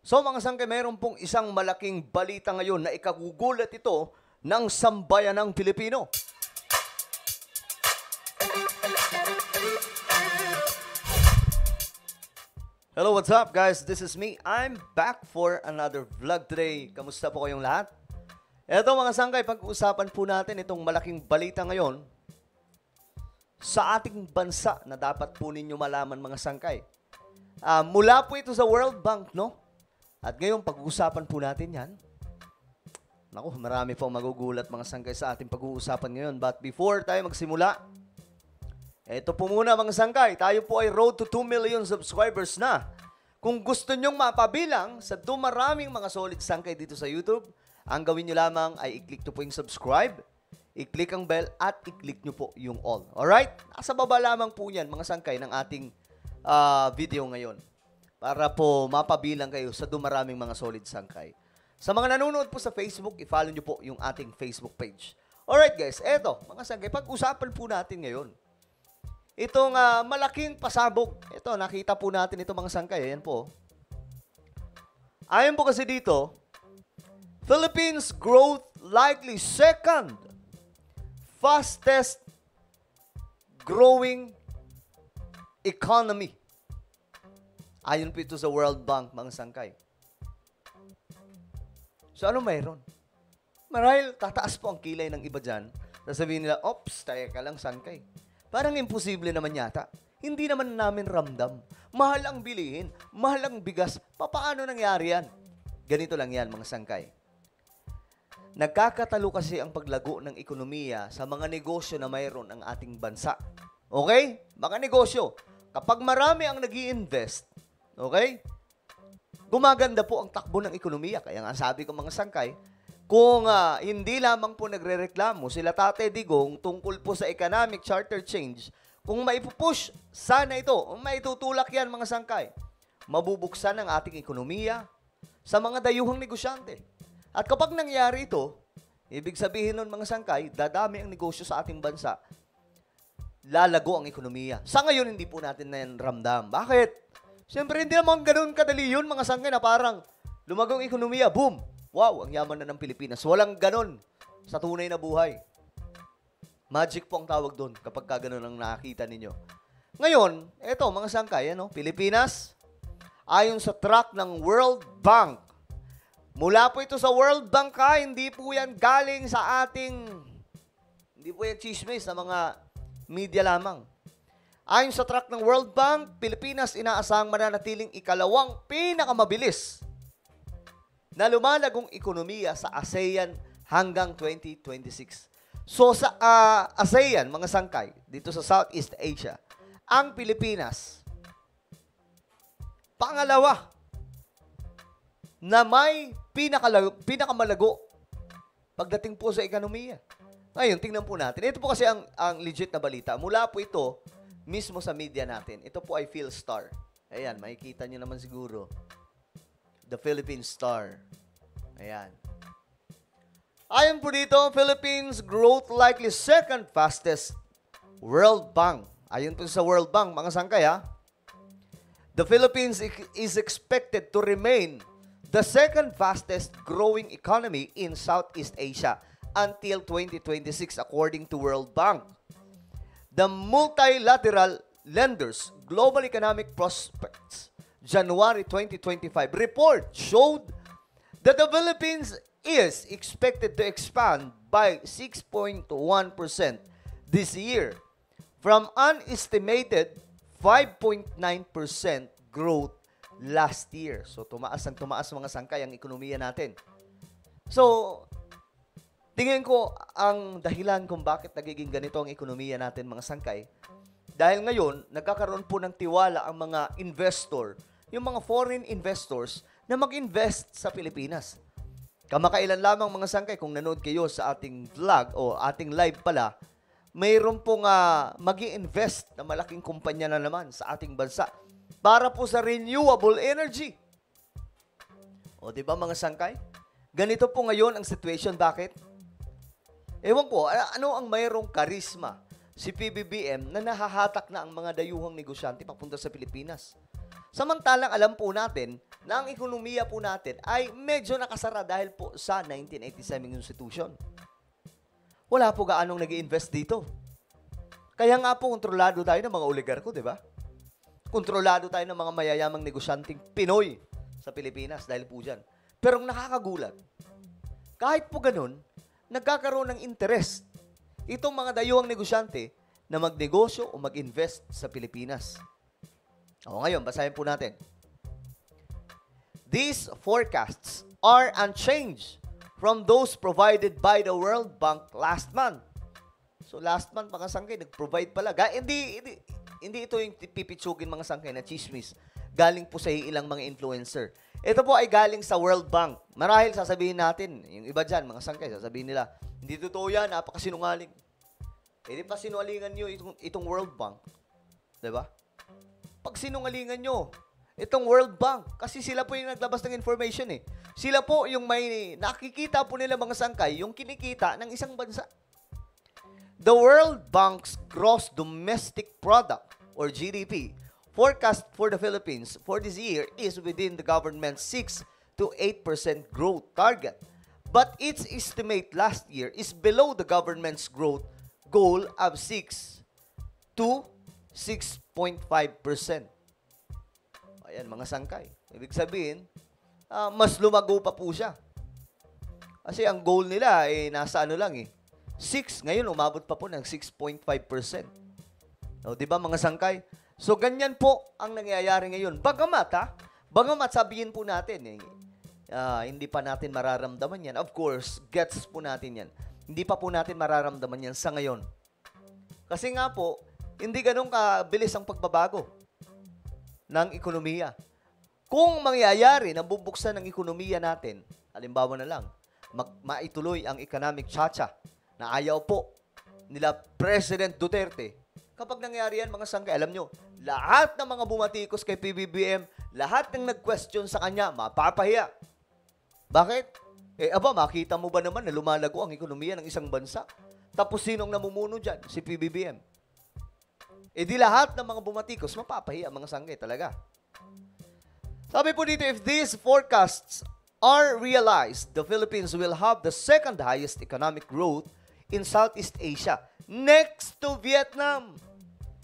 So mga sangkay, mayroon pong isang malaking balita ngayon na ikagugulat ito ng sambayanang Pilipino. Hello, what's up guys? This is me. I'm back for another vlog today. Kamusta po kayong lahat? Eto mga sangkay, pag-uusapan po natin itong malaking balita ngayon sa ating bansa na dapat po ninyo malaman mga sangkay. Mula po ito sa World Bank, no? At ngayon, pag-uusapan po natin yan. Naku, marami pong magugulat mga sangkay sa ating pag-uusapan ngayon. But before tayo magsimula, ito po muna mga sangkay, tayo po ay road to 2 million subscribers na. Kung gusto nyong mapabilang sa dumaraming mga solid sangkay dito sa YouTube, ang gawin nyo lamang ay i-click nyo po yung subscribe, i-click ang bell, at i-click nyo po yung all. Alright? Nasa baba lamang po yan mga sangkay ng ating video ngayon. Para po mapabilang kayo sa dumaraming mga solid sangkay. Sa mga nanonood po sa Facebook, i-follow nyo po yung ating Facebook page. Alright guys, eto, mga sangkay, pag-usapan po natin ngayon. Itong malaking pasabog. Ito, nakita po natin ito mga sangkay. Ayan po. Ayon po kasi dito, Philippines growth likely second fastest growing economy. Ayon po ito sa World Bank, mga sangkay. So, ano mayroon? Marahil, tataas po ang kilay ng iba dyan. Sasabihin nila, ops, tayo ka lang, sangkay. Parang imposible naman yata. Hindi naman namin ramdam. Mahal ang bilihin, mahal ang bigas. Paano nangyari yan? Ganito lang yan, mga sangkay. Nagkakatalo kasi ang paglago ng ekonomiya sa mga negosyo na mayroon ang ating bansa. Okay? Mga negosyo. Kapag marami ang nag-i-invest, okay? Gumaganda po ang takbo ng ekonomiya. Kaya nga sabi ko mga sangkay, kung hindi lamang po nagre-reklamo sila Tate Digong tungkol po sa economic charter change, kung maipupush sana ito, maitutulak yan mga sangkay, mabubuksan ang ating ekonomiya sa mga dayuhang negosyante. At kapag nangyari ito, ibig sabihin nun mga sangkay, dadami ang negosyo sa ating bansa, lalago ang ekonomiya. Sa ngayon, hindi po natin na yan ramdam. Bakit? Siyempre, hindi naman ganun kadali yun, mga sangkay, na parang lumagong ekonomiya, boom! Wow, ang yaman na ng Pilipinas. Walang ganun sa tunay na buhay. Magic po ang tawag doon kapag ganun ang nakakita ninyo. Ngayon, eto, mga sangkay, Pilipinas, ayon sa track ng World Bank, mula po ito sa World Bank hindi po yan galing sa ating, hindi po yan chismis sa mga media lamang. Ayon sa track ng World Bank, Pilipinas inaasahang mananatiling ikalawang pinakamabilis na lumalagong ekonomiya sa ASEAN hanggang 2026. So sa ASEAN, mga sangkay, dito sa Southeast Asia, ang Pilipinas, pangalawa na may pinakamalago pagdating po sa ekonomiya. Ngayon, tingnan po natin. Ito po kasi ang legit na balita. Mula po ito mismo sa media natin. Ito po ay PhilStar. Ayan, makikita nyo naman siguro. The Philippine Star. Ayan. Ayon po dito, Philippines growth likely second fastest World Bank. Ayon po sa World Bank, mga sangkay the Philippines is expected to remain the second fastest growing economy in Southeast Asia until 2026 according to World Bank. The multilateral lenders Global Economic Prospects January 2025 report showed that the Philippines is expected to expand by 6.1% this year from an estimated 5.9% growth last year. So, tumaas mga sangkay ang ekonomiya natin. So, tingin ko ang dahilan kung bakit nagiging ganito ang ekonomiya natin mga sangkay. Dahil ngayon, nagkakaroon po ng tiwala ang mga investor, yung mga foreign investors na mag-invest sa Pilipinas. Kamakailan lamang mga sangkay, kung nanood kayo sa ating vlog o ating live pala, mayroon pong mag-i-invest na malaking kumpanya na naman sa ating bansa para po sa renewable energy. O di ba mga sangkay? Ganito po ngayon ang situation. Bakit? Ewan ko, ano ang mayroong karisma si PBBM na nahahatak na ang mga dayuhang negosyante papunta sa Pilipinas? Samantalang alam po natin na ang ekonomiya po natin ay medyo nakasara dahil po sa 1987 Constitution. Wala po gaanong nag-i-invest dito. Kaya nga po, kontrolado tayo ng mga oligarko, di ba? Kontrolado tayo ng mga mayayamang negosyanteng Pinoy sa Pilipinas dahil po dyan. Pero ang nakakagulat, kahit po ganun, nagkakaroon ng interest itong mga dayuhang negosyante na magnegosyo o mag-invest sa Pilipinas. O ngayon, basahin po natin. These forecasts are unchanged from those provided by the World Bank last month. So last month, mga sangkay, nag-provide pala. Hindi ito yung pipitsugin mga sangkay na chismis. Galing po sa ilang mga influencer. Ito po ay galing sa World Bank. Marahil sasabihin natin, yung iba dyan, mga sangkay, sasabihin nila, hindi totoo yan, napakasinungaling. Di pa sinungalingan nyo itong World Bank. Diba? Pag sinungalingan nyo, itong World Bank, kasi sila po yung naglabas ng information eh. Sila po yung may nakikita po nila mga sangkay, yung kinikita ng isang bansa. The World Bank's gross domestic product, or GDP, forecast for the Philippines for this year is within the government's 6 to 8% growth target. But its estimate last year is below the government's growth goal of 6 to 6.5%. Ayan, mga sangkay. Ibig sabihin, mas lumago pa po siya. Kasi ang goal nila ay nasa ano lang eh. 6, ngayon umabot pa po ng 6.5%. O, di ba mga sangkay? So, ganyan po ang nangyayari ngayon. Bagamat sabihin po natin, hindi pa natin mararamdaman yan. Of course, gets po natin yan. Hindi pa po natin mararamdaman yan sa ngayon. Kasi nga po, hindi ganun kabilis ang pagbabago ng ekonomiya. Kung mangyayari na bubuksan ng ekonomiya natin, halimbawa na lang, maituloy ang economic chacha na ayaw po nila President Duterte. Kapag nangyari yan, mga sangkay, alam nyo, lahat ng mga bumatikos kay PBBM, lahat ng nag-question sa kanya, mapapahiya. Bakit? Makita mo ba naman na lumalago ang ekonomiya ng isang bansa? Tapos sinong namumuno dyan? Si PBBM. Di lahat ng mga bumatikos, mapapahiya mga sangkay talaga. Sabi po dito, if these forecasts are realized, the Philippines will have the second highest economic growth in Southeast Asia, next to Vietnam,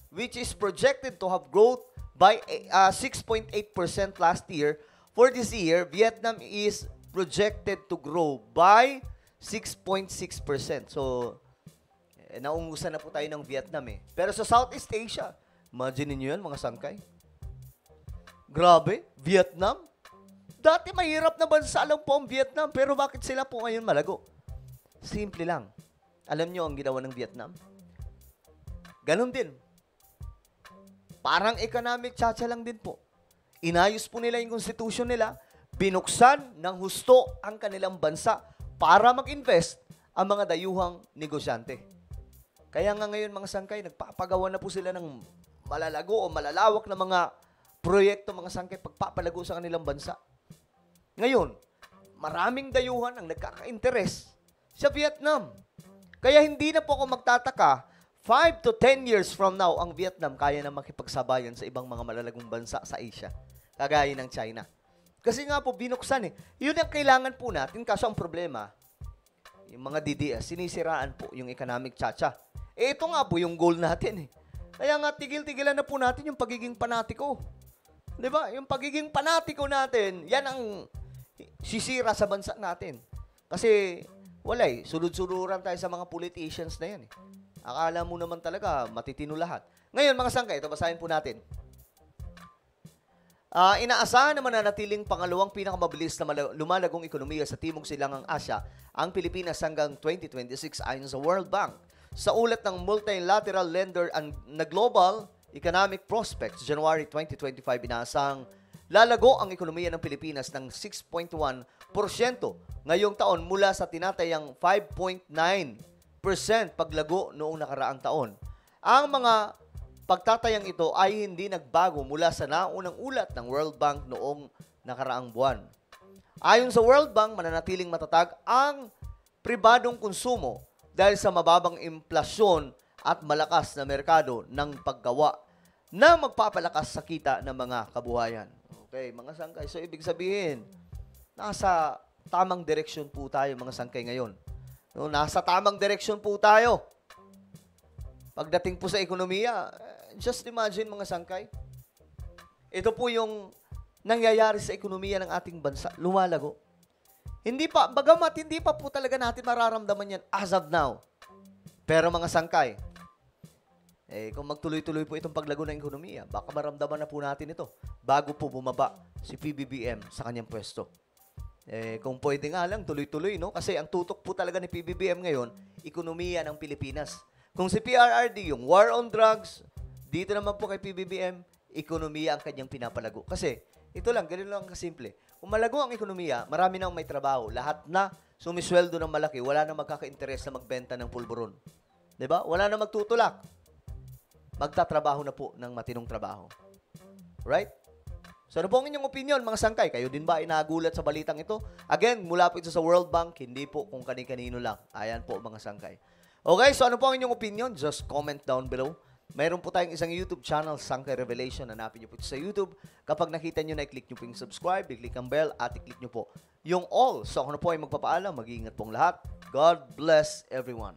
which is projected to have growth by 6.8% last year. For this year, Vietnam is projected to grow by 6.6%. So, naungusan na po tayo ng Vietnam eh. Pero sa Southeast Asia, imagine niyo yan mga sangkay. Grabe, Vietnam. Dati mahirap na bansa lang po ang Vietnam, pero bakit sila po ngayon malago? Simple lang. Alam niyo ang ginawa ng Vietnam? Ganon din. Parang economic chacha lang din po. Inayos po nila yung constitution nila, binuksan ng husto ang kanilang bansa para mag-invest ang mga dayuhang negosyante. Kaya nga ngayon mga sangkay, nagpapagawa na po sila ng malalago o malalawak na mga proyekto mga sangkay pagpapalago sa kanilang bansa. Ngayon, maraming dayuhan ang nagkaka-interest sa Vietnam. Kaya hindi na po ako magtataka, 5 to 10 years from now, ang Vietnam kaya na makipagsabayan sa ibang mga malalagong bansa sa Asia, kagaya ng China. Kasi nga po, binuksan eh. Yun ang kailangan po natin, kaso ang problema, yung mga DDS, sinisiraan po yung economic chacha. Ito nga po yung goal natin eh. Kaya nga, tigil-tigilan na po natin yung pagiging panatiko. Di ba? Yung pagiging panatiko natin, yan ang sisira sa bansa natin. Kasi, wala eh. Sulud-suluran tayo sa mga politicians na yan eh. Akala mo naman talaga, matitino lahat. Ngayon, mga sangkay, ito basahin po natin. Inaasahan na mananatiling pangalawang pinakamabilis na lumalagong ekonomiya sa Timog Silangang Asya ang Pilipinas hanggang 2026 ayon sa World Bank. Sa ulat ng multilateral lender na Global Economic Prospects, January 2025, inaasahang lalago ang ekonomiya ng Pilipinas ng 6.1% ngayong taon mula sa tinatayang 5.9% paglago noong nakaraang taon. Ang mga pagtatayang ito ay hindi nagbago mula sa naunang ulat ng World Bank noong nakaraang buwan. Ayon sa World Bank, mananatiling matatag ang pribadong konsumo dahil sa mababang inflasyon at malakas na merkado ng paggawa na magpapalakas sa kita ng mga kabuhayan. Okay, mga sangkay. So, ibig sabihin, nasa tamang direksyon po tayo, mga sangkay, ngayon. No, nasa tamang direksyon po tayo. Pagdating po sa ekonomiya, just imagine, mga sangkay. Ito po yung nangyayari sa ekonomiya ng ating bansa. Lumalago. Bagamat hindi pa po talaga natin mararamdaman yan as of now. Pero mga sangkay, kung magtuloy-tuloy po itong paglago ng ekonomiya, baka maramdaman na po natin ito bago po bumaba si PBBM sa kanyang pwesto. Kung pwede nga lang, tuloy-tuloy, no? Kasi ang tutok po talaga ni PBBM ngayon, ekonomiya ng Pilipinas. Kung si PRRD, yung war on drugs, dito naman po kay PBBM, ekonomiya ang kanyang pinapalago. Kasi, ito lang, ganun lang kasimple. Kung malago ang ekonomiya, marami nang may trabaho. Lahat na sumisweldo ng malaki, wala na magkaka-interes na magbenta ng pulburon. 'Di ba? Wala na magtutulak. Magtatrabaho na po ng matinong trabaho. Right? So, ano po ang inyong opinion, mga sangkay? Kayo din ba inagulat sa balitang ito? Again, mula po ito sa World Bank, hindi po kung kani-kanino lang. Ayan po, mga sangkay. Okay, so ano po ang inyong opinion? Just comment down below. Mayroon po tayong isang YouTube channel, Sangkay Revelation. Hanapin niyo po ito sa YouTube. Kapag nakita niyo na, i-click niyo po yung subscribe, i-click ang bell, at i-click niyo po yung all. So, ako na po ay magpapaalam. Mag-iingat pong lahat. God bless everyone.